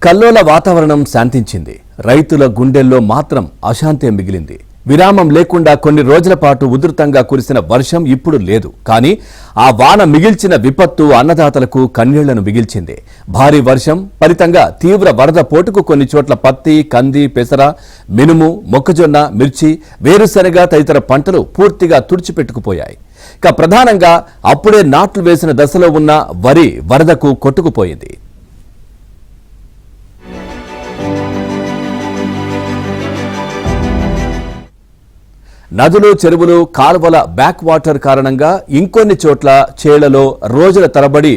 కల్లోల వాతావరణం శాంతించింది. రైతుల గుండెల్లో మాత్రం అశాంతే మిగిలింది. విరామం లేకుండా కొన్ని రోజుల పాటు ఉధృతంగా కురిసిన వర్షం ఇప్పుడు లేదు. కానీ ఆ వాన మిగిల్చిన విపత్తు అన్నదాతలకు కన్నీళ్లను మిగిల్చింది. భారీ వర్షం ఫలితంగా తీవ్ర వరద పోటుకు కొన్ని చోట్ల పత్తి, కంది, పెసర, మినుము, మొక్కజొన్న, మిర్చి, వేరుశెనగ తదితర పంటలు పూర్తిగా తుడిచిపెట్టుకుపోయాయి. ఇక ప్రధానంగా అప్పుడే నాట్లు వేసిన దశలో ఉన్న వరి వరదకు కొట్టుకుపోయింది. నదులు, చెరువులు, కాలువల బ్యాక్ వాటర్ కారణంగా ఇంకొన్ని చోట్ల చేళ్లలో రోజుల తరబడి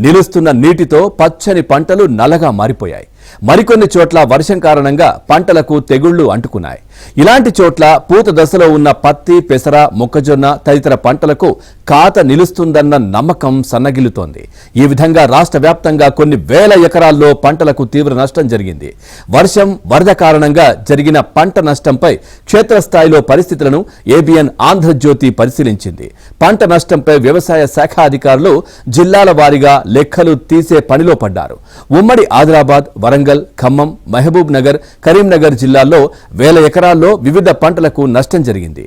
నిలుస్తున్న నీటితో పచ్చని పంటలు నల్లగా మారిపోయాయి. మరికొన్ని చోట్ల వర్షం కారణంగా పంటలకు తెగుళ్లు అంటుకున్నాయి. ఇలాంటి చోట్ల పూత దశలో ఉన్న పత్తి, పెసర, మొక్కజొన్న తదితర పంటలకు కాత నిలుస్తుందన్న నమ్మకం సన్నగిల్లుతోంది. ఈ విధంగా రాష్ట్ర వ్యాప్తంగా కొన్ని వేల ఎకరాల్లో పంటలకు తీవ్ర నష్టం జరిగింది. వర్షం, వరద కారణంగా జరిగిన పంట నష్టంపై క్షేత్రస్థాయిలో పరిస్థితులను ఏబిఎన్ ఆంధ్రజ్యోతి పరిశీలించింది. పంట నష్టంపై వ్యవసాయ శాఖ అధికారులు జిల్లాల వారీగా లెక్కలు తీసే పనిలో పడ్డారు. ఉమ్మడి ఆదిలాబాద్, వరంగల్, ఖమ్మం, మహబూబ్ నగర్, కరీంనగర్ జిల్లాల్లో వేల ఎకరాల్లో వివిధ పంటలకు నష్టం జరిగింది.